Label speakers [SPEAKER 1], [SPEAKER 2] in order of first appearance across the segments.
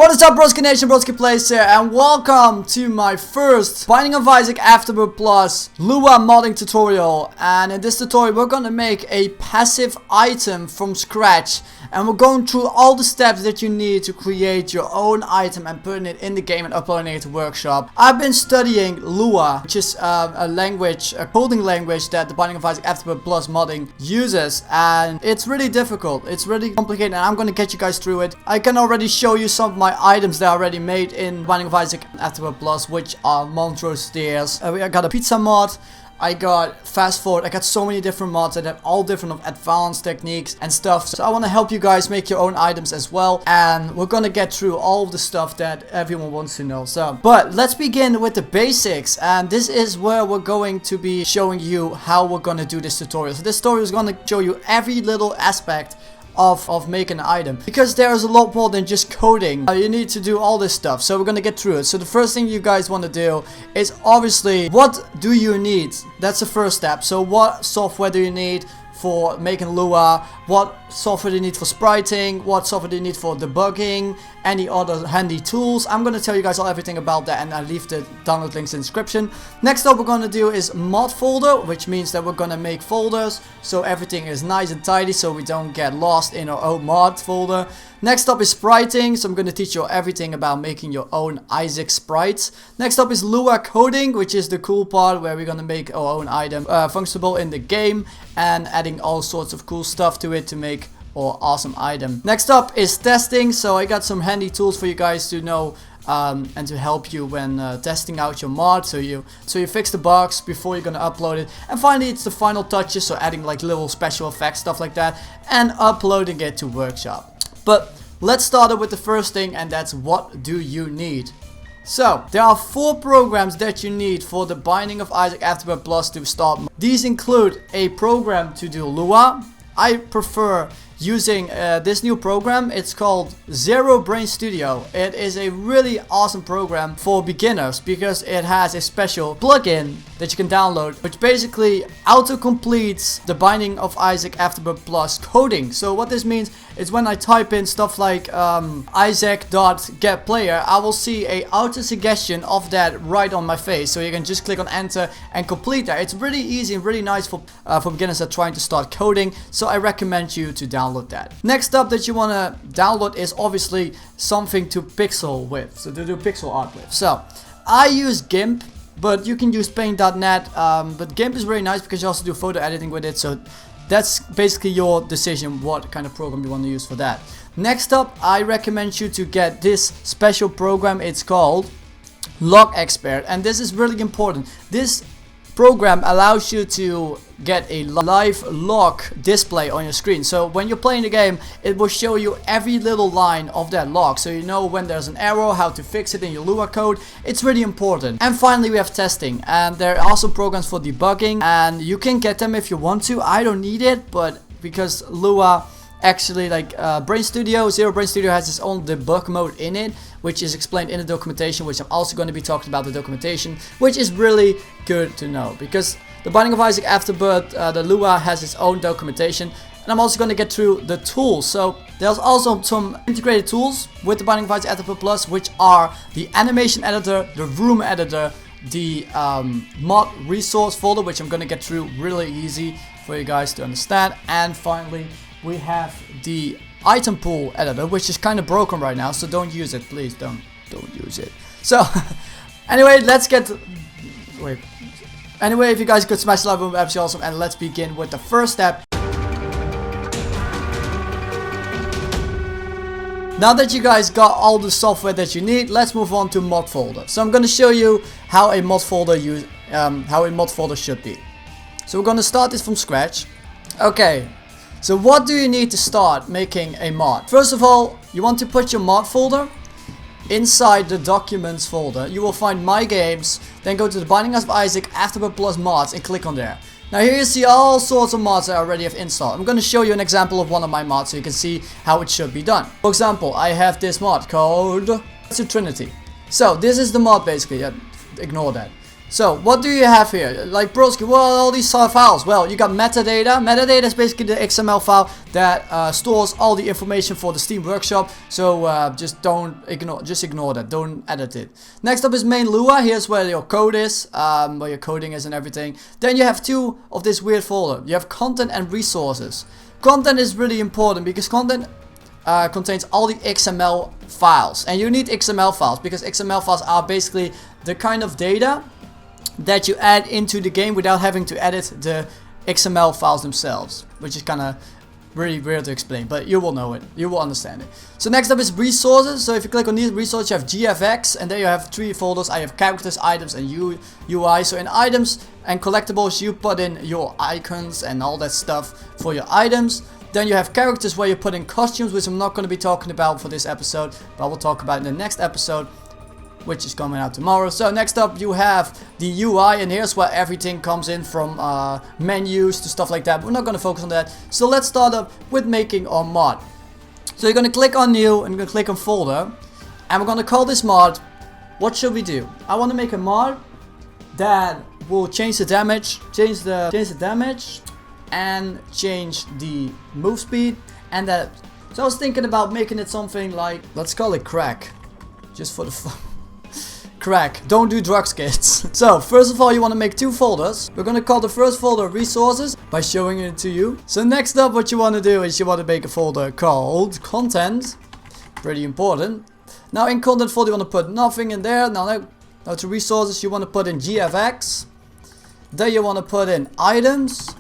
[SPEAKER 1] What is up, Broski Nation? BroskiPlays here, and welcome to my first Binding of Isaac Afterbirth Plus LUA modding tutorial. And in this tutorial, we're gonna make a passive item from scratch, and we're going through all the steps that you need to create your own item and putting it in the game and uploading it to Workshop. I've been studying LUA, which is a coding language that the Binding of Isaac Afterbirth Plus modding uses, and it's really difficult. It's really complicated, and I'm gonna get you guys through it. I can already show you some of my items that are already made in Binding of Isaac Afterbirth Plus, which are monstrous stairs. I got a pizza mod, I got fast forward, I got so many different mods that have all different advanced techniques and stuff. So I want to help you guys make your own items as well, and we're gonna get through all of the stuff that everyone wants to know. But let's begin with the basics, and this is where we're going to be showing you how we're gonna do this tutorial. So this tutorial is gonna show you every little aspect of making an item, because there's a lot more than just coding. You need to do all this stuff, so we're gonna get through it. So the first thing you guys want to do is obviously, what do you need? That's the first step. So what software do you need for making LUA? What software do you need for spriting? What software do you need for debugging? Any other handy tools? I'm gonna tell you guys everything about that, and I leave the download links in the description. Next up, we're gonna do is mod folder, which means that we're gonna make folders so everything is nice and tidy, so we don't get lost in our own mod folder. Next up is spriting, so I'm gonna teach you everything about making your own Isaac sprites. Next up is LUA coding, which is the cool part where we're gonna make our own item functional in the game and adding all sorts of cool stuff to it to make our awesome item. Next up is testing, so I got some handy tools for you guys to know and to help you when testing out your mod, so you fix the bugs before you're gonna upload it. And finally, it's the final touches, so adding like little special effects, stuff like that, and uploading it to Workshop. But let's start with the first thing, and that's what do you need. So there are 4 programs that you need for the Binding of Isaac Afterbirth Plus to start. These include a program to do LUA. I prefer using this new program. It's called ZeroBrane Studio. It is a really awesome program for beginners because it has a special plugin that you can download, which basically auto-completes the Binding of Isaac Afterbirth Plus coding. So what this means is when I type in stuff like Isaac.getPlayer, I will see a auto-suggestion of that right on my face. So you can just click on enter and complete that. It's really easy and really nice for beginners that are trying to start coding. So I recommend you to download that. Next up that you want to download is obviously something to pixel with, so to do pixel art with. So I use GIMP, but you can use paint.net, but GIMP is very nice because you also do photo editing with it, so that's basically your decision what kind of program you want to use for that. Next up, I recommend you to get this special program. It's called LogExpert, and this is really important. This program allows you to get a live log display on your screen. So when you're playing the game, it will show you every little line of that log, so you know when there's an error, how to fix it in your LUA code. It's really important. And finally, we have testing, and there are also programs for debugging, and you can get them if you want to. I don't need it, but because LUA actually, like ZeroBrane Studio has its own debug mode in it, which is explained in the documentation, which I'm also going to be talking about the documentation, which is really good to know because the Binding of Isaac Afterbirth, the LUA has its own documentation, and I'm also going to get through the tools. So there's also some integrated tools with the Binding of Isaac Afterbirth Plus, which are the animation editor, the room editor, the mod resource folder, which I'm going to get through really easy for you guys to understand, and finally we have the item pool editor, which is kind of broken right now, so don't use it, please. Don't use it. So anyway, if you guys could smash the like button, that'd be awesome, and let's begin with the first step. Now that you guys got all the software that you need, let's move on to mod folder. So I'm going to show you how a mod folder should be. So we're going to start this from scratch. Okay. So what do you need to start making a mod? First of all, you want to put your mod folder inside the documents folder. You will find my games, then go to the Binding of Isaac Afterbirth Plus mods and click on there. Now here you see all sorts of mods that I already have installed. I'm going to show you an example of one of my mods so you can see how it should be done. For example, I have this mod called Trinity. So this is the mod basically, ignore that. So what do you have here? Like Broski, well, all these files. Well, you got metadata. Metadata is basically the XML file that stores all the information for the Steam Workshop. So just ignore that. Don't edit it. Next up is main LUA. Here's where your code is, where your coding is and everything. Then you have two of this weird folder. You have content and resources. Content is really important because content contains all the XML files, and you need XML files because XML files are basically the kind of data that you add into the game without having to edit the XML files themselves, which is kind of really weird to explain, but you will know it, you will understand it. So next up is resources. So if you click on these resources, you have GFX, and there you have three folders. I have characters, items, and UI. So in items and collectibles, you put in your icons and all that stuff for your items. Then you have characters where you put in costumes, which I'm not going to be talking about for this episode, but I will talk about in the next episode, which is coming out tomorrow. So next up you have the UI, and here's where everything comes in, from menus to stuff like that. We're not going to focus on that. So let's start up with making our mod. So you're going to click on new and you're going to click on folder, and we're going to call this mod, what should we do? I want to make a mod that will change the damage, change the damage and change the move speed, and that. So I was thinking about making it something like, let's call it crack, just for the fun. Crack. Don't do drugs, kids. So first of all, you want to make two folders. We're going to call the first folder resources by showing it to you. So next up, what you want to do is you want to make a folder called content. Pretty important. Now in content folder, you want to put nothing in there. Now to resources, you want to put in GFX. Then you want to put in items.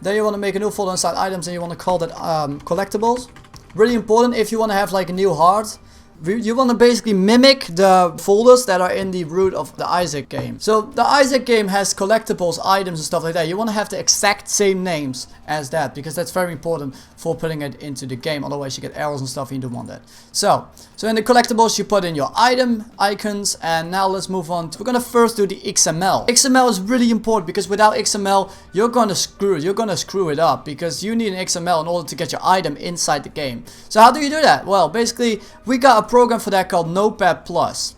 [SPEAKER 1] Then you want to make a new folder inside items, and you want to call that collectibles. Really important if you want to have like a new heart. You want to basically mimic the folders that are in the root of the Isaac game. So the Isaac game has collectibles, items and stuff like that. You want to have the exact same names as that, because that's very important for putting it into the game. Otherwise you get errors and stuff, and you don't want that. So in the collectibles you put in your item icons, and now let's move on. We're going to first do the XML. XML is really important because without XML you're going to screw it up, because you need an XML in order to get your item inside the game. So how do you do that? Well, basically we got a program for that called Notepad Plus,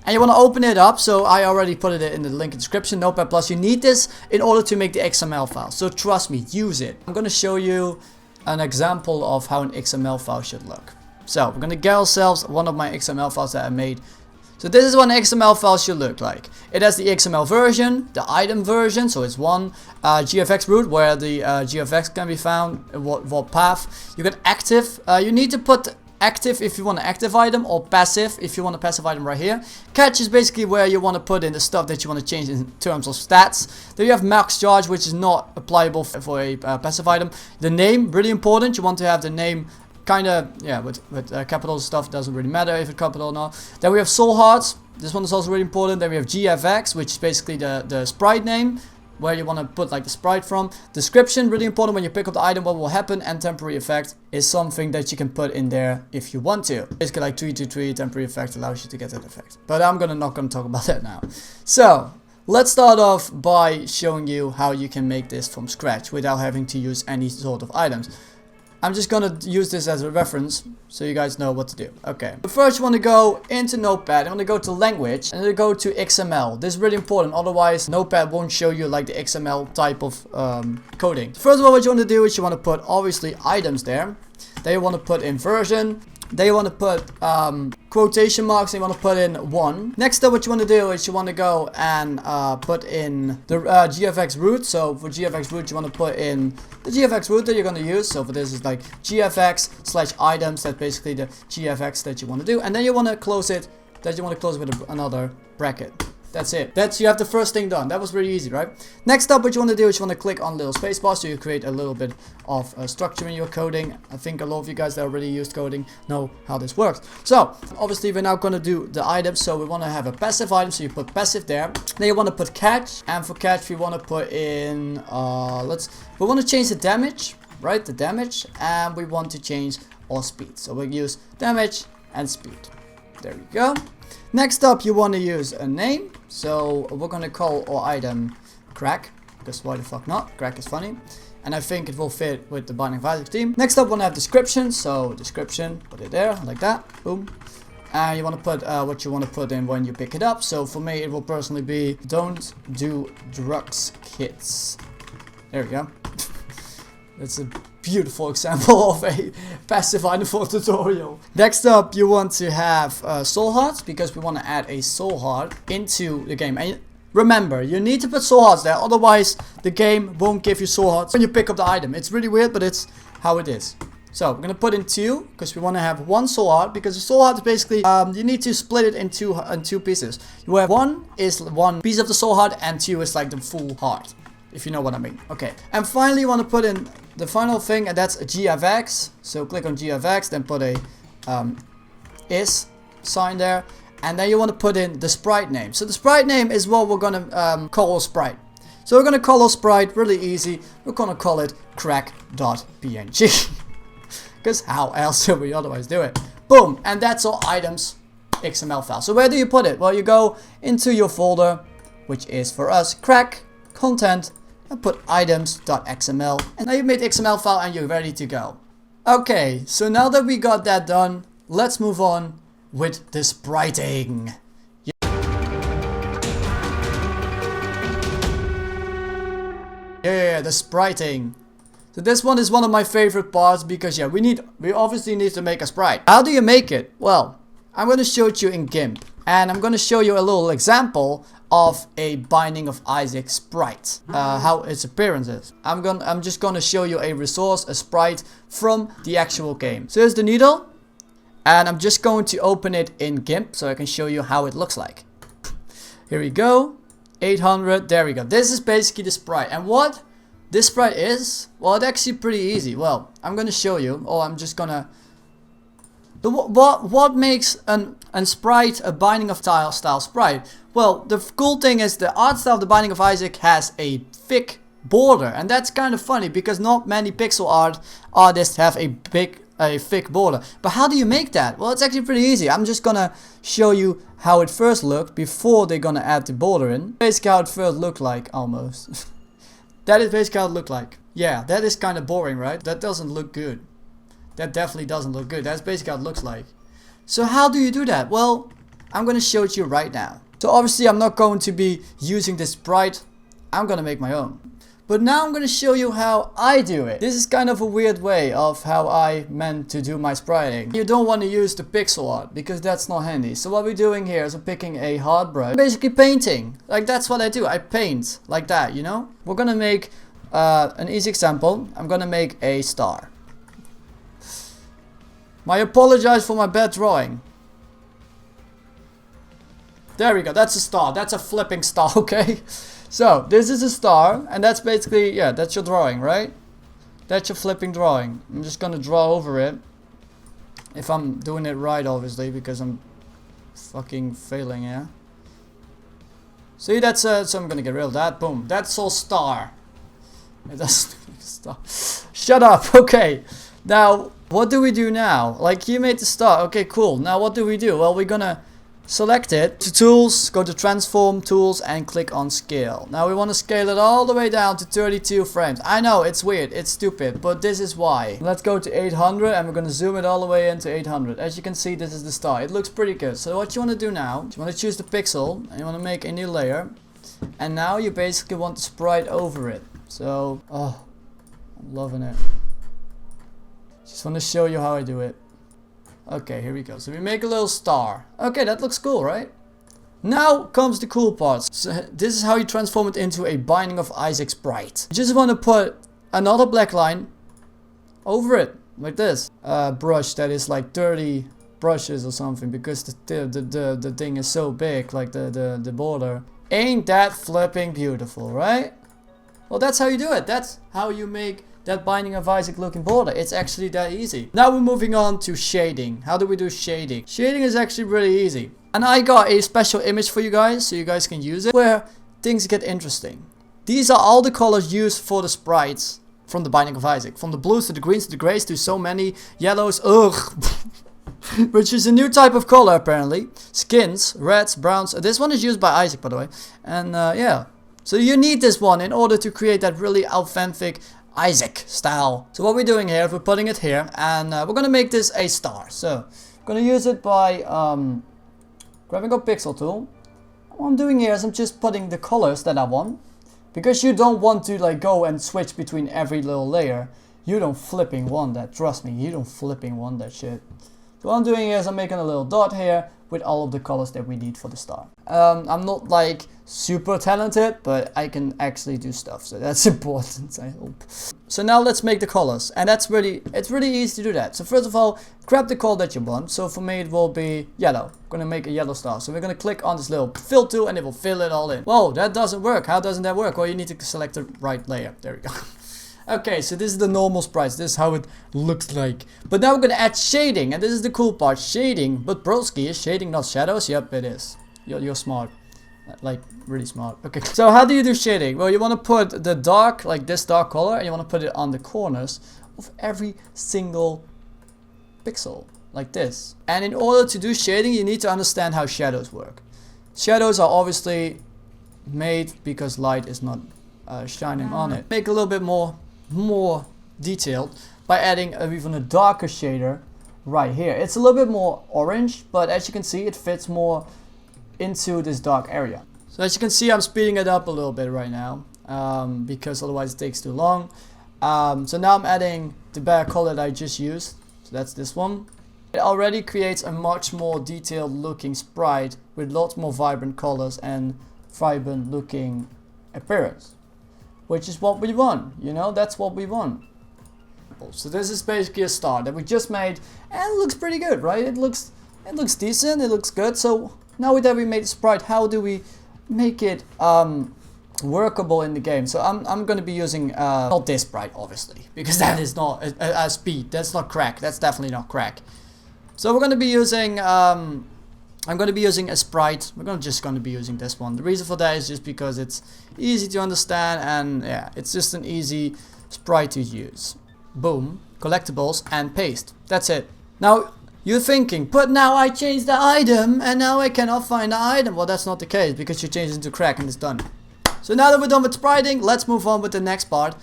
[SPEAKER 1] and you want to open it up. So I already put it in the link in the description. Notepad Plus, you need this in order to make the XML file, so trust me, use it. I'm going to show you an example of how an XML file should look. So we're going to get ourselves one of my XML files that I made. So this is what an XML file should look like. It has the XML version, the item version, so it's one GFX root where the GFX can be found, what path. You get active, you need to put active if you want an active item, or passive if you want a passive item right here. Catch is basically where you want to put in the stuff that you want to change in terms of stats. Then you have max charge, which is not applicable for a passive item. The name, really important. You want to have the name kind of, yeah, with capital stuff. Doesn't really matter if it's capital or not. Then we have soul hearts. This one is also really important. Then we have GFX, which is basically the sprite name, where you want to put like the sprite from. Description, really important. When you pick up the item, what will happen. And temporary effect is something that you can put in there if you want to. Basically like 323 temporary effect allows you to get that effect, but I'm not gonna talk about that now. So let's start off by showing you how you can make this from scratch without having to use any sort of items. I'm just gonna use this as a reference so you guys know what to do. Okay. But first you want to go into Notepad. You want to go to language and then go to XML. This is really important. Otherwise Notepad won't show you like the XML type of coding. First of all, what you want to do is you want to put obviously items there. Then you want to put in version. Then you want to put quotation marks, and you want to put in 1. Next up, what you want to do is you want to go and put in the GFX root. So for GFX root, you want to put in the GFX root that you're going to use. So for this is like GFX/items. That's basically the GFX that you want to do. And then you want to close it. That you want to close with another bracket. That's it. You have the first thing done. That was really easy, right? Next up, what you want to do is you want to click on little spacebar, so you create a little bit of structure in your coding. I think a lot of you guys that already used coding know how this works. So obviously we're now going to do the items. So we want to have a passive item, so you put passive there. Then you want to put catch, and for catch we want to put in we want to change the damage, right? The damage, and we want to change our speed. So we'll use damage and speed. There we go. Next up, you want to use a name. So we're going to call our item crack, because why the fuck not? Crack is funny. And I think it will fit with the Binding of Isaac theme. Next up, we want to have description. So description, put it there, like that. Boom. And you want to put what you want to put in when you pick it up. So for me, it will personally be don't do drugs, kids. There we go. That's a beautiful example of a passive item for a tutorial. Next up, you want to have soul hearts, because we want to add a soul heart into the game. And remember, you need to put soul hearts there, otherwise the game won't give you soul hearts when you pick up the item. It's really weird, but it's how it is. So we're gonna put in 2, because we want to have 1 soul heart, because the soul heart is basically you need to split it in two pieces. You have 1 is 1 piece of the soul heart, and 2 is like the full heart, if you know what I mean. Okay, and finally you want to put in the final thing, and that's a GFX. So click on GFX, then put a is sign there, and then you want to put in the sprite name. So the sprite name is what we're gonna call a sprite. So we're gonna call a sprite really easy. We're gonna call it crack.png. Because how else would we otherwise do it? Boom, and that's all items XML file. So where do you put it? Well, you go into your folder, which is for us crack content, and put items.xml, and now you've made XML file and you're ready to go. Okay, so now that we got that done, let's move on with the spriting. Yeah, the spriting. So this one is one of my favorite parts, because yeah, we obviously need to make a sprite. How do you make it? Well, I'm going to show it you in GIMP, and I'm going to show you a little example of a Binding of Isaac sprite, how its appearance is. I'm just going to show you a resource, a sprite from the actual game. So here's the needle, and I'm just going to open it in GIMP so I can show you how it looks like. Here we go, 800. There we go. This is basically the sprite, and what this sprite is, well, it's actually pretty easy. Well, I'm gonna show you, or I'm just gonna... What makes a sprite a Binding of style sprite? Well, the cool thing is the art style of the Binding of Isaac has a thick border, and that's kind of funny because not many pixel art artists have a thick border. But how do you make that? Well, it's actually pretty easy. I'm just gonna show you how it first looked before they're gonna add the border in. Basically how it first looked like, almost. That is basically how it looked like. Yeah, that is kind of boring, right? That doesn't look good. That definitely doesn't look good. That's basically how it looks like. So how do you do that? Well, I'm going to show it you right now. So obviously I'm not going to be using this sprite. I'm going to make my own. But now I'm going to show you how I do it. This is kind of a weird way of how I meant to do my spriting. You don't want to use the pixel art because that's not handy. So what we're doing here is we're picking a hard brush. Basically painting. Like that's what I do. I paint like that, you know. We're going to make an easy example. I'm going to make a star. I apologize for my bad drawing. There we go. That's a star. That's a flipping star, okay? So, this is a star, and that's basically, yeah, that's your drawing, right? That's your flipping drawing. I'm just gonna draw over it. If I'm doing it right, obviously, because I'm fucking failing, yeah? See, that's, so I'm gonna get rid of that. Boom. That's all star. That's star. Shut up, okay. Now, what do we do now? Like, you made the star. Okay, cool. Now, what do we do? Well, we're gonna select it, to tools, go to transform tools and click on scale. Now we want to scale it all the way down to 32 frames. I know it's weird, it's stupid, but this is why. Let's go to 800 and we're going to zoom it all the way into 800. As you can see, this is the star. It looks pretty good. So what you want to do now, you want to choose the pixel and you want to make a new layer. And now you basically want the sprite over it. So, oh, I'm loving it. Just want to show you how I do it. Okay, here we go. So we make a little star. Okay, that looks cool, right? Now comes the cool part. So this is how you transform it into a Binding of Isaac sprite. You just want to put another black line over it, like this. Brush that is like 30 brushes or something, because the thing is so big, like the border. Ain't that flipping beautiful, right? Well, that's how you do it. That's how you make that Binding of Isaac looking border. It's actually that easy. Now we're moving on to shading. How do we do shading? Shading is actually really easy. And I got a special image for you guys so you guys can use it, where things get interesting. These are all the colors used for the sprites from the Binding of Isaac. From the blues to the greens to the grays to so many yellows. Ugh. Which is a new type of color apparently. Skins, reds, browns. This one is used by Isaac, by the way. And yeah. So you need this one in order to create that really authentic Isaac style. So what we're doing here is we're putting it here, and we're gonna make this a star. So I'm gonna use it by grabbing a pixel tool. What I'm doing here is I'm just putting the colors that I want, because you don't want to like go and switch between every little layer. You don't flipping want that, trust me, you don't flipping want that shit. So what I'm doing here is I'm making a little dot here with all of the colors that we need for the star. I'm not like super talented, but I can actually do stuff, so that's important, I hope. So now let's make the colors, and it's really easy to do that. So first of all, grab the color that you want. So for me it will be yellow. I'm gonna make a yellow star. So we're gonna click on this little fill tool and it will fill it all in. Whoa, that doesn't work. How doesn't that work? Well, you need to select the right layer. There we go. Okay, so this is the normal sprites. This is how it looks like. But now we're gonna add shading, and this is the cool part. Shading, but Broski, is shading not shadows? Yep, it is. You're smart. Like, really smart. Okay, so how do you do shading? Well, you want to put the dark, like this dark color, and you want to put it on the corners of every single pixel, like this. And in order to do shading, you need to understand how shadows work. Shadows are obviously made because light is not shining on it. Make a little bit more detailed by adding even a darker shader right here. It's a little bit more orange, but as you can see, it fits more into this dark area. So as you can see, I'm speeding it up a little bit right now, because otherwise it takes too long. So now I'm adding the bare color that I just used. So that's this one. It already creates a much more detailed looking sprite with lots more vibrant colors and vibrant looking appearance, which is what we want, you know, that's what we want. So this is basically a star that we just made, and it looks pretty good, right? It looks decent, it looks good. So now that we made the sprite, how do we make it workable in the game? So I'm going to be using not this sprite, obviously, because that is not a speed. That's not crack. That's definitely not crack. So we're going to be using I'm going to be using a sprite. We're just going to be using this one. The reason for that is just because it's easy to understand, and yeah, it's just an easy sprite to use. Boom, collectibles, and paste. That's it. Now you're thinking, but now I changed the item and now I cannot find the item. Well, that's not the case, because you changed it to crack and it's done. So now that we're done with spriting, let's move on with the next part,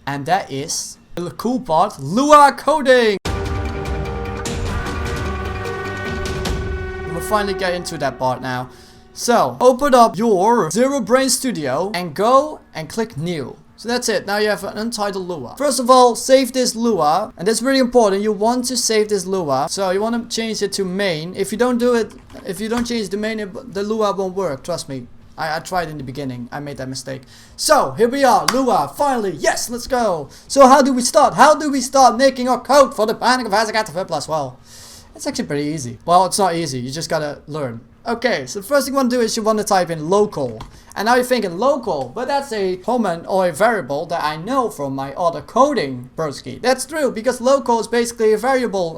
[SPEAKER 1] and that is the cool part, Lua coding. We'll finally get into that part now. So open up your ZeroBrane Studio and go and click new. So that's it. Now you have an untitled Lua. First of all, save this Lua, and that's really important. You want to save this Lua, so you want to change it to main. If you don't do it, if you don't change the main, the Lua won't work. Trust me. I tried in the beginning. I made that mistake. So here we are, Lua. Finally, yes, let's go. So how do we start? How do we start making our code for the Binding of Isaac Afterbirth? Well, it's actually pretty easy. Well, it's not easy. You just gotta learn. Okay, so the first thing you want to do is you want to type in local. And now you're thinking local, but that's a comment or a variable that I know from my other coding, Broski. That's true, because local is basically a variable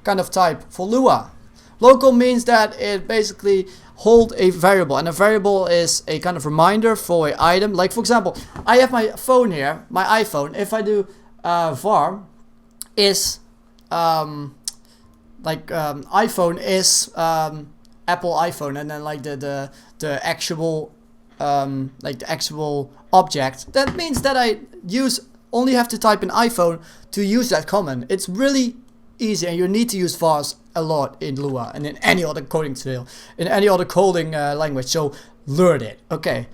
[SPEAKER 1] kind of type for Lua. Local means that it basically holds a variable, and a variable is a kind of reminder for an item. Like for example, I have my phone here, my iPhone. If I do var is iPhone is Apple iPhone, and then like the actual like the actual object, that means that I only have to type in iPhone to use that comment. It's really easy, and you need to use vars a lot in Lua and in any other coding skill, in any other coding language, so learn it. Okay,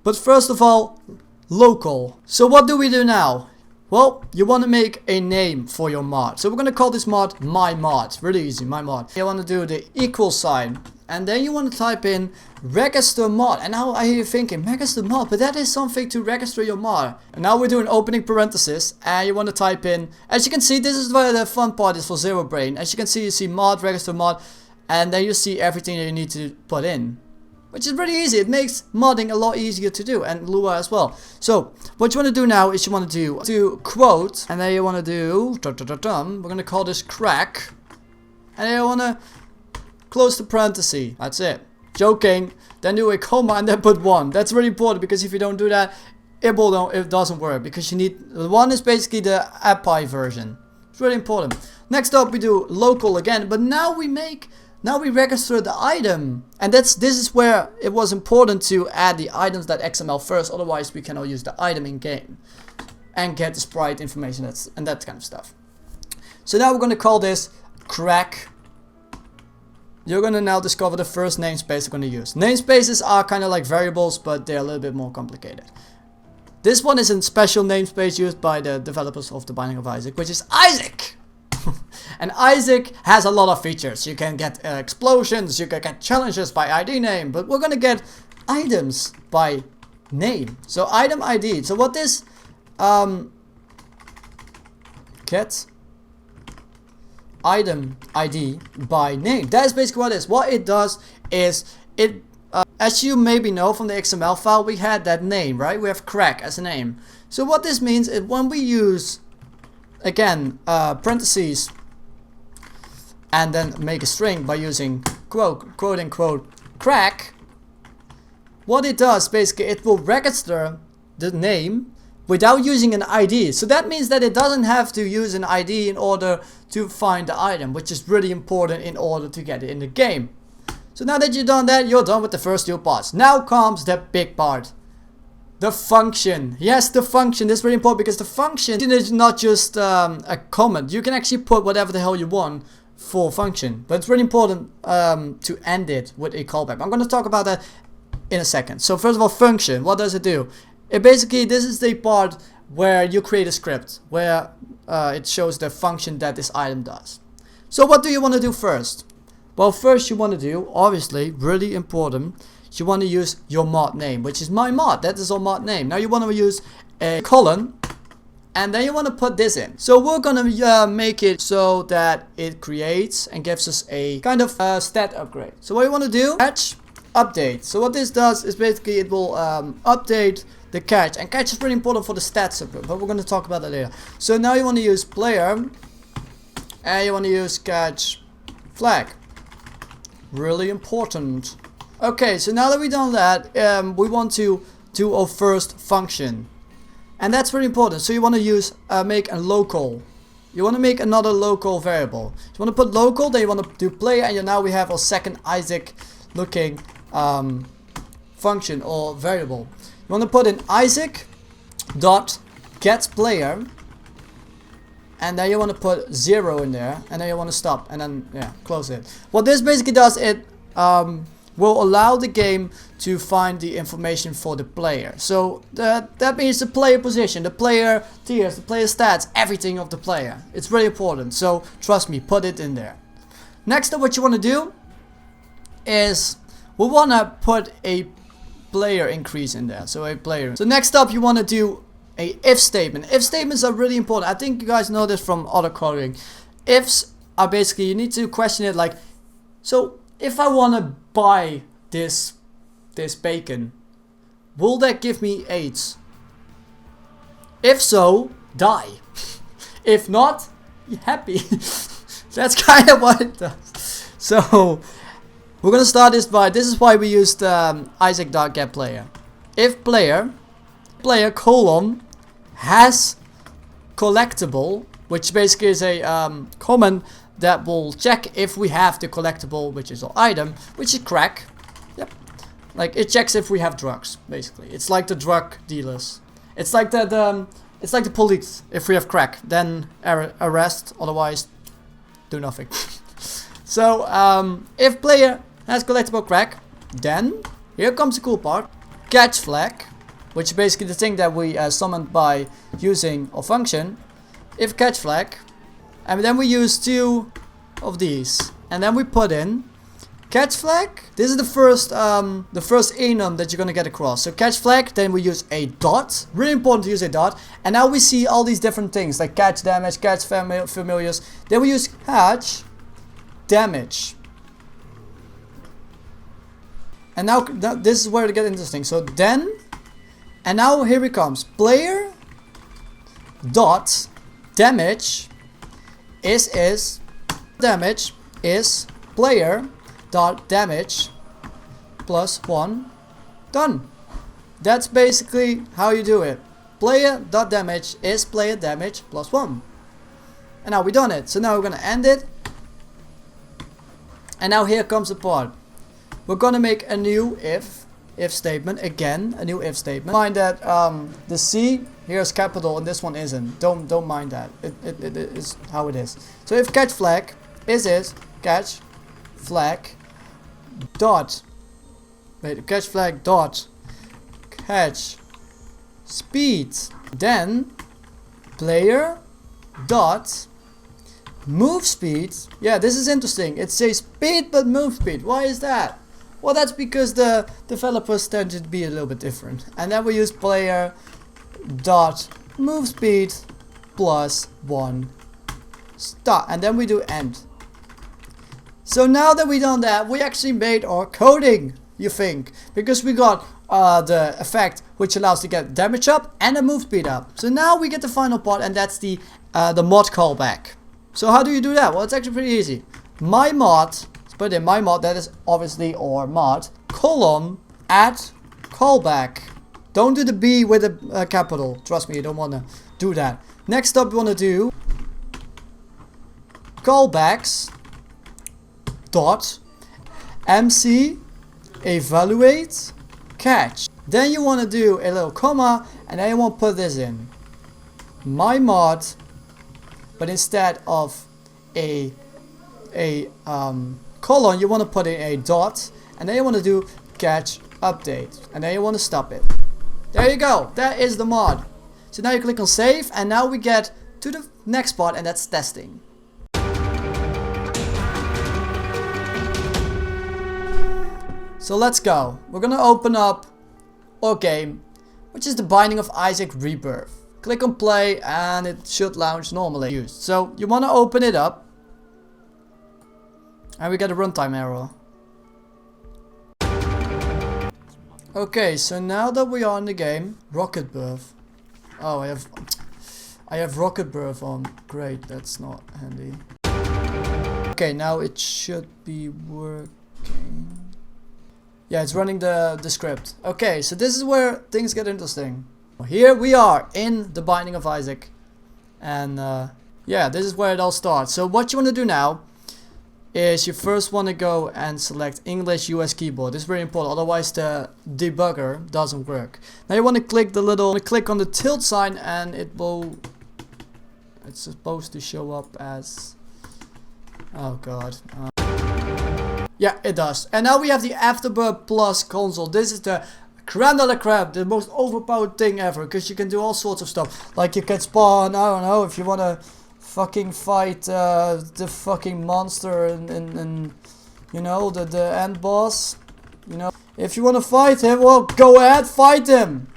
[SPEAKER 1] but first of all, local. So what do we do now? Well, you want to make a name for your mod. So we're going to call this mod my mod. Really easy, my mod. You want to do the equal sign, and then you want to type in register mod. And now I hear you thinking, register mod, but that is something to register your mod. And now we're doing opening parenthesis, and you want to type in, as you can see, this is where the fun part is for ZeroBrane. As you see mod, register mod, and then you see everything that you need to put in, which is pretty easy. It makes modding a lot easier to do, and Lua as well. So what you want to do now is you want to do quote, and then you want to do we're going to call this crack, and then you want to close the parenthesis. That's it. Joking. Then do a comma and then put 1. That's really important, because if you don't do that, it doesn't work, because you need 1 is basically the API version. It's really important. Next up we do local again, but now we register the item, and this is where it was important to add the items.xml first, otherwise we cannot use the item in game and get the sprite information and that kind of stuff. So now we're going to call this crack you're gonna now discover the first namespace you're gonna use. Namespaces are kind of like variables, but they're a little bit more complicated. This one is a special namespace used by the developers of The Binding of Isaac, which is Isaac. And Isaac has a lot of features. You can get explosions, you can get challenges by ID name, but we're gonna get items by name. So item ID. So what this get item ID by name. That is basically what it is. What it does is it, as you maybe know from the XML file, we had that name, right? We have crack as a name. So what this means is when we use, again, parentheses, and then make a string by using quote unquote crack, what it does basically, it will register the name without using an ID. So that means that it doesn't have to use an ID in order to find the item, which is really important in order to get it in the game. So now that you've done that, you're done with the first two parts. Now comes the big part. The function. Yes, the function. This is really important because the function is not just a comment. You can actually put whatever the hell you want for function. But it's really important to end it with a callback. I'm going to talk about that in a second. So first of all, function. What does it do? It basically, this is the part where you create a script where it shows the function that this item does. So what do you want to do first? Well, first you want to do, obviously, really important, you want to use your mod name, which is my mod. That is our mod name. Now you want to use a colon, and then you want to put this in. So we're going to make it so that it creates and gives us a kind of stat upgrade. So what you want to do, catch, update. So what this does is basically it will update the catch. And catch is really important for the stats upgrade, but we're going to talk about that later. So now you want to use player, and you want to use catch flag. Really important. Okay, so now that we've done that, we want to do our first function. And that's really important. So you want to use, make a local. You want to make another local variable. You want to put local, then you want to do player, and now we have our second Isaac looking function or variable. You want to put in Isaac dot get player, and then you want to put 0 in there, and then you want to stop, and then yeah, close it. What this basically does, it will allow the game to find the information for the player. So that means the player position, the player tiers, the player stats, everything of the player. It's really important. So trust me, put it in there. Next up, what you want to do is we want to put a player increase in there. So a player. So next up, you want to do a if statement. If statements are really important. I think you guys know this from other coding. Ifs are basically, you need to question it like, so if I want to buy this bacon, will that give me AIDS? If so, die. If not, be happy. That's kind of what it does. So we're gonna start this by, this is why we used Isaac.getPlayer. If player colon has collectible, which basically is a comment that will check if we have the collectible, which is our item, which is crack. Yep. Like it checks if we have drugs, basically. It's like the drug dealers. It's like it's like the police. If we have crack, then arrest, otherwise do nothing. So if player has collectible crack, then here comes the cool part. Catch flag, which is basically the thing that we summoned by using our function. If catch flag, and then we use 2 of these, and then we put in catch flag. This is the first enum that you're gonna get across. So catch flag, then we use a dot. Really important to use a dot. And now we see all these different things like catch damage, catch familiars. Then we use catch damage. And now this is where it gets interesting. So then, and now here it comes. Player dot damage is damage is player dot damage plus 1. Done. That's basically how you do it. Player dot damage is player damage plus 1. And now we done it. So now we're gonna end it. And now here comes the part. We're gonna make a new if statement again, a new if statement. Mind that the C here is capital and this one isn't. Don't mind that. It is how it is. So if catch flag is catch flag dot, wait, catch flag dot catch speed, then player dot move speed. Yeah, this is interesting. It says speed but move speed. Why is that? Well, that's because the developers tend to be a little bit different. And then we use player dot move speed plus 1 start, and then we do end. So now that we done that, we actually made our coding, you think, because we got the effect which allows to get damage up and a move speed up. So now we get the final part, and that's the mod callback. So how do you do that? Well, it's actually pretty easy. My mod, let's put in my mod, that is obviously our mod, colon add callback. Don't do the B with a capital. Trust me, you don't want to do that. Next up, we want to do callbacks dot MC evaluate catch. Then you want to do a little comma, and then you want to put this in my mod, but instead of a colon, you want to put in a dot, and then you want to do catch update, and then you want to stop it. There you go. That is the mod. So now you click on save, and now we get to the next part, and that's testing. So let's go. We're gonna open up our game, which is The Binding of Isaac Rebirth. Click on play, and it should launch normally. So you want to open it up, and we get a runtime error. Okay, so now that we are in the game, RocketBirth. Oh, I have RocketBirth on. Great, that's not handy. Okay, now it should be working. Yeah, it's running the script. Okay, so this is where things get interesting. Here we are in The Binding of Isaac. And yeah, this is where it all starts. So what you want to do now is you first want to go and select English US keyboard. This is very important, otherwise the debugger doesn't work. Now you want to click on the tilt sign, and it's supposed to show up as, oh god. Yeah, it does. And now we have the Afterbirth Plus console. This is the creme de la creme, the most overpowered thing ever, because you can do all sorts of stuff. Like you can spawn, I don't know, if you want to fucking fight the fucking monster and you know, the end boss. You know, if you want to fight him, well, go ahead, fight him.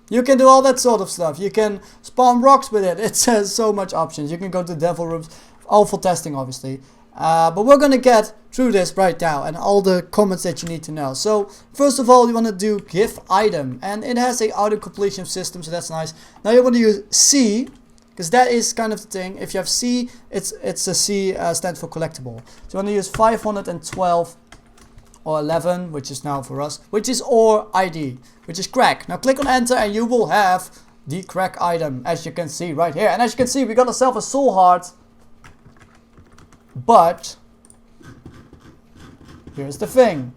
[SPEAKER 1] You can do all that sort of stuff. You can spawn rocks with it. It has so much options. You can go to devil rooms, all for testing, obviously. But we're gonna get through this right now, and all the comments that you need to know. So first of all, you want to do GIF item, and it has a auto completion system, so that's nice. Now you want to use C, because that is kind of the thing. If you have C, it's a C stands for collectible. So you want to use 512 or 11, which is now for us, which is our ID, which is crack. Now click on enter, and you will have the crack item, as you can see right here. And as you can see, we got ourselves a soul heart. But here's the thing,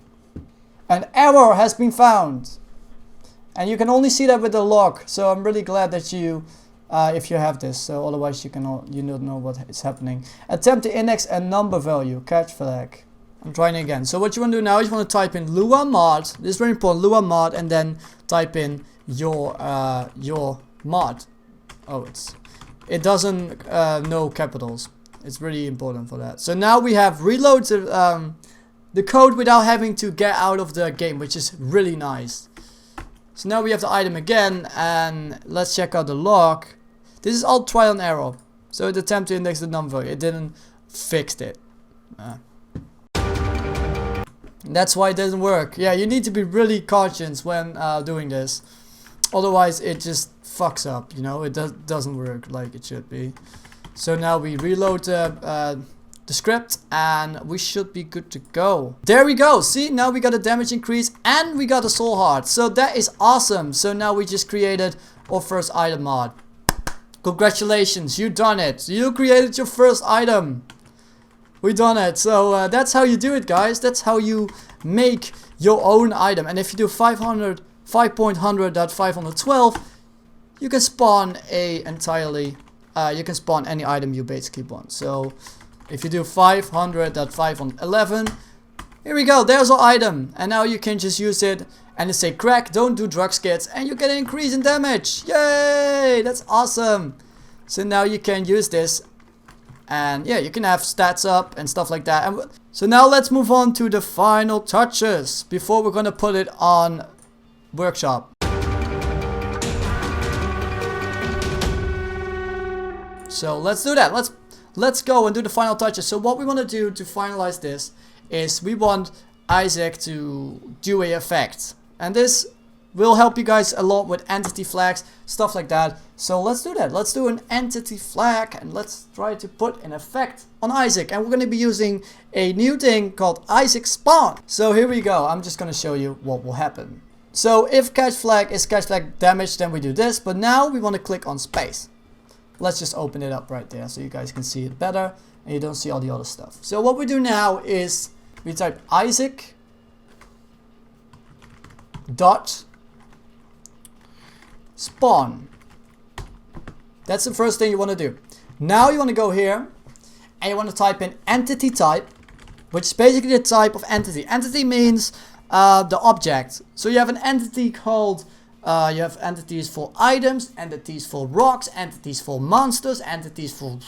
[SPEAKER 1] an error has been found, and you can only see that with the log. So I'm really glad that you, if you have this, so otherwise you don't know what is happening. Attempt to index a number value, catch flag. I'm trying again. So what you want to do now is you want to type in LUA mod. This is very important, LUA mod, and then type in your mod. Oh, it doesn't know capitals. It's really important for that. So now we have reloaded the code without having to get out of the game, which is really nice. So now we have the item again, and let's check out the log. This is all trial and error. So it attempted to index the number. It didn't fix it. That's why it doesn't work. Yeah, you need to be really cautious when doing this. Otherwise it just fucks up, you know. It doesn't work like it should be. So now we reload the script, and we should be good to go. There we go. See, now we got a damage increase, and we got a soul heart. So that is awesome. So now we just created our first item mod. Congratulations, you done it. You created your first item. We done it. So that's how you do it, guys. That's how you make your own item. And if you do 5.100.512, you can spawn a entirely. You can spawn any item you basically want. So If you do 500.511, here we go, there's our item. And now you can just use it and say crack, don't do drugs kits, and you get an increase in damage. Yay, that's awesome. So now you can use this, and yeah, you can have stats up and stuff like that. And so now let's move on to the final touches before we're gonna put it on workshop. So let's do that. Let's go and do the final touches. So what we want to do to finalize this is we want Isaac to do a effect, and this will help you guys a lot with entity flags, stuff like that. So let's do that. Let's do an entity flag and let's try to put an effect on Isaac, and we're going to be using a new thing called Isaac spawn. So here we go. I'm just going to show you what will happen. So if catch flag is catch flag damage, then we do this, but now we want to click on space. Let's just open it up right there so you guys can see it better and you don't see all the other stuff. So what we do now is we type Isaac dot spawn. That's the first thing you want to do. Now you want to go here and you want to type in entity type, which is basically the type of entity. Entity means the object. So you have an entity called you have entities for items, entities for rocks, entities for monsters, entities for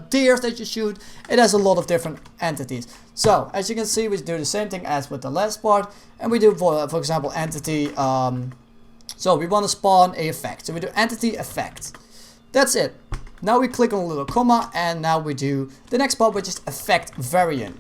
[SPEAKER 1] deers that you shoot. It has a lot of different entities. So as you can see, we do the same thing as with the last part, and we do for example entity. So we want to spawn a effect. So we do entity effect. That's it. Now we click on a little comma, and now we do the next part, which is effect variant,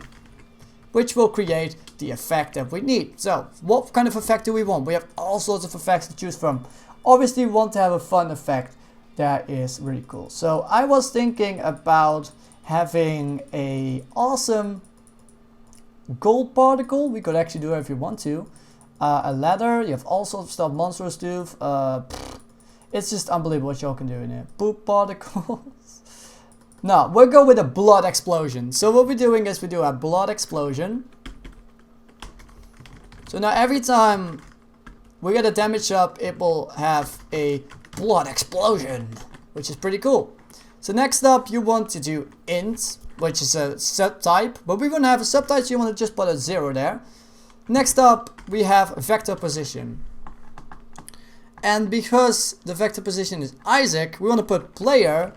[SPEAKER 1] which will create the effect that we need. So what kind of effect do we want? We have all sorts of effects to choose from. Obviously we want to have a fun effect that is really cool. So I was thinking about having a awesome gold particle. We could actually do it if you want to. A ladder, you have all sorts of stuff, monsters do. It's just unbelievable what y'all can do in here. Poop particles. No, we'll go with a blood explosion. So what we're doing is we do a blood explosion. So now every time we get a damage up, it will have a blood explosion, which is pretty cool. So next up, you want to do int, which is a subtype, but we want to have a subtype, so you want to just put a 0 there. Next up, we have vector position. And because the vector position is Isaac, we want to put player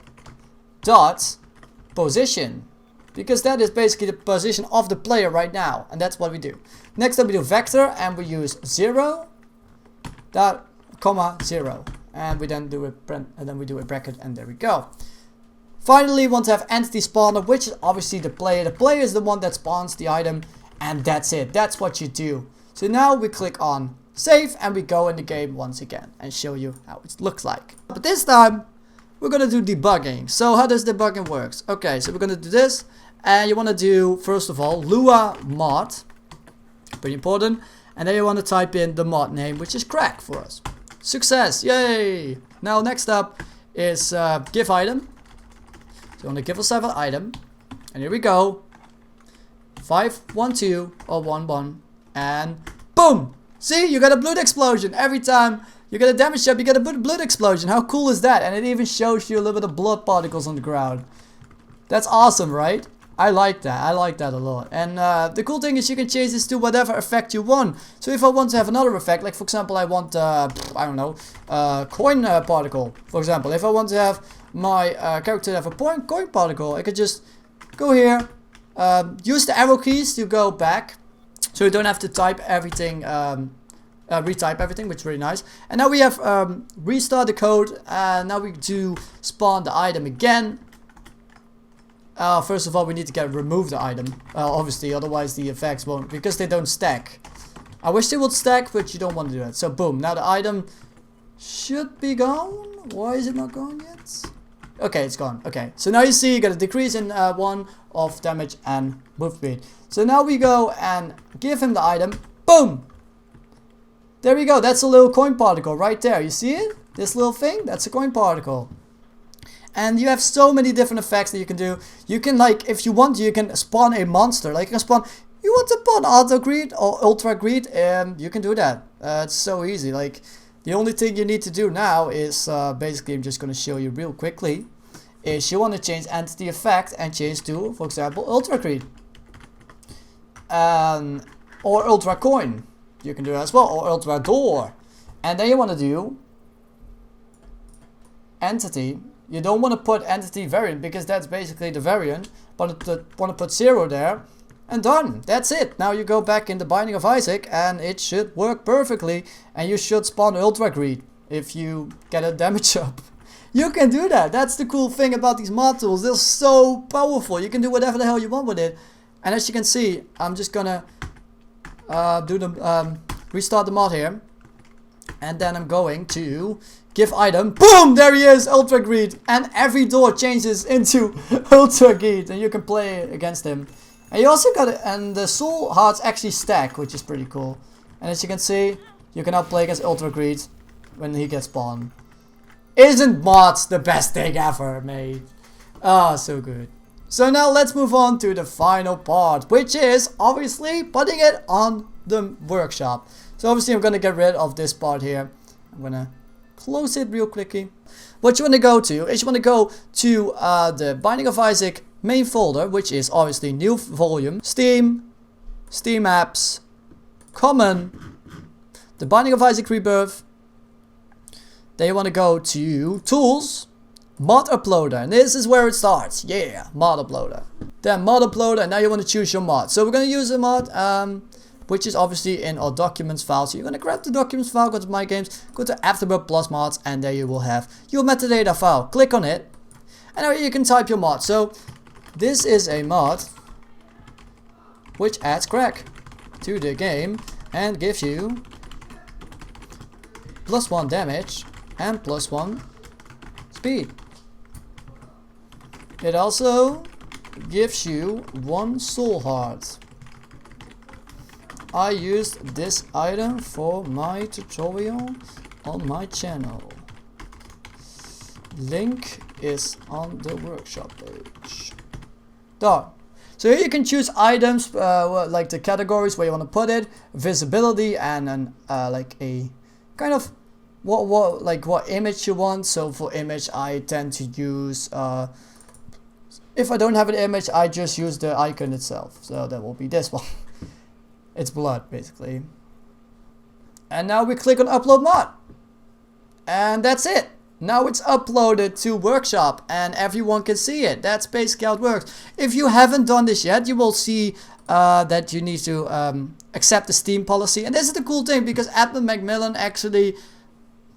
[SPEAKER 1] dot position, because that is basically the position of the player right now, and that's what we do. Next up we do vector, and we use 0 dot comma 0, and we then do a print, and then we do a bracket, and there we go. Finally, we want to have entity spawner, which is obviously the player. The player is the one that spawns the item, and that's it. That's what you do. So now we click on save, and we go in the game once again and show you how it looks like. But this time we're gonna do debugging. So how does debugging works? Okay, so we're gonna do this, and you want to do first of all LUA mod, pretty important, and then you want to type in the mod name, which is crack for us. Success, yay! Now next up is give item. So you want to give yourself an item, and here we go. 512 or 11, and boom! See, you got a blood explosion every time. You get a damage up, you get a blood explosion. How cool is that? And it even shows you a little bit of blood particles on the ground. That's awesome, right? I like that. I like that a lot. And the cool thing is you can change this to whatever effect you want. So if I want to have another effect, like for example, I want, I don't know, coin particle. For example, if I want to have my character have a coin particle, I could just go here, use the arrow keys to go back. So you don't have to type everything, retype everything, which is really nice. And now we have restart the code. Now we do spawn the item again. First of all, we need to remove the item, obviously, otherwise the effects won't, because they don't stack. I wish they would stack, but you don't want to do that. So boom, now the item should be gone. Why is it not gone yet? Okay, it's gone. Okay, so now you see you get a decrease in 1 of damage and move speed. So now we go and give him the item. Boom! There we go. That's a little coin particle right there. You see it? This little thing? That's a coin particle. And you have so many different effects that you can do. You can, like, if you want, you can spawn a monster. Like, you can spawn, you want to spawn auto greed or ultra greed, you can do that. It's so easy. Like, the only thing you need to do now is, basically, I'm just going to show you real quickly, is you want to change entity effect and change to, for example, ultra greed. Or ultra coin. You can do that as well, or ultra door. And then you want to do entity. You don't want to put entity variant because that's basically the variant, but you want to put 0 there, and done. That's it. Now you go back in the Binding of Isaac and it should work perfectly, and you should spawn ultra greed if you get a damage up. You can do that. That's the cool thing about these mod tools. They're so powerful. You can do whatever the hell you want with it. And as you can see, I'm just gonna restart the mod here, and then I'm going to give item. Boom! There he is, ultra greed, and every door changes into ultra greed, and you can play against him. And you also got it, and the soul hearts actually stack, which is pretty cool. And as you can see, you can now play against ultra greed when he gets spawned. Isn't mods the best thing ever, mate? Ah, so good. So now let's move on to the final part, which is obviously putting it on the workshop. So obviously I'm gonna get rid of this part here. I'm gonna close it real quickly. What you want to go to is you want to go to the Binding of Isaac main folder, which is obviously new volume, Steam, Steam apps, common, the Binding of Isaac Rebirth. Then you want to go to tools, mod uploader, and this is where it starts. Yeah, mod uploader. Then mod uploader, and now you want to choose your mod. So we're going to use a mod which is obviously in our documents file. So you're going to grab the documents file, go to my games, go to Afterbirth plus mods, and there you will have your metadata file. Click on it, and now you can type your mod. So this is a mod which adds crack to the game and gives you +1 damage and +1 speed. It also gives you 1 soul heart. I used this item for my tutorial on my channel. Link is on the workshop page. Done. So here you can choose items like the categories where you want to put it, visibility, and then like a kind of what image you want. So for image, I tend to use if I don't have an image, I just use the icon itself. So that will be this one. It's blood, basically. And now we click on upload mod. And that's it. Now it's uploaded to workshop and everyone can see it. That's basically how it works. If you haven't done this yet, you will see that you need to accept the Steam policy. And this is the cool thing, because Admin Macmillan actually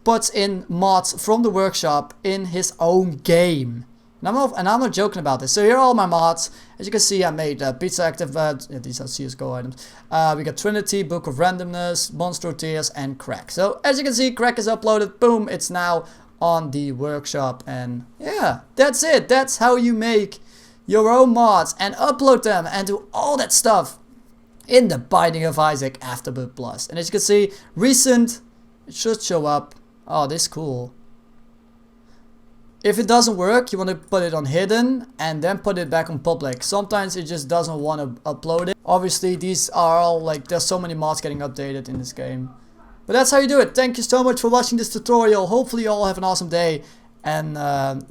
[SPEAKER 1] puts in mods from the workshop in his own game. And I'm not joking about this. So here are all my mods. As you can see, I made Pizza Active, these are CSGO items. We got Trinity, Book of Randomness, Monster Tears, and Crack. So as you can see, Crack is uploaded. Boom, it's now on the workshop. And yeah, that's it. That's how you make your own mods and upload them and do all that stuff in the Binding of Isaac Afterbirth Plus. And as you can see, recent, it should show up. Oh, this is cool. If it doesn't work, you want to put it on hidden and then put it back on public. Sometimes it just doesn't want to upload it. Obviously, these are all like, there's so many mods getting updated in this game. But that's how you do it. Thank you so much for watching this tutorial. Hopefully you all have an awesome day. And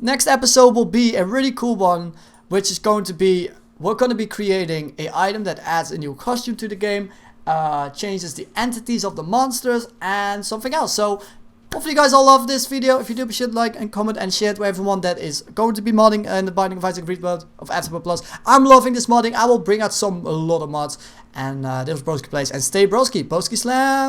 [SPEAKER 1] next episode will be a really cool one, which is going to be, we're going to be creating an item that adds a new costume to the game, changes the entities of the monsters, and something else. So hopefully you guys all love this video. If you do, be sure to like and comment and share it with everyone that is going to be modding in the Binding of Isaac Rebirth of Afterbirth Plus. I'm loving this modding. I will bring out a lot of mods. And this was BroskiPlays, and stay broski. Broski Slam!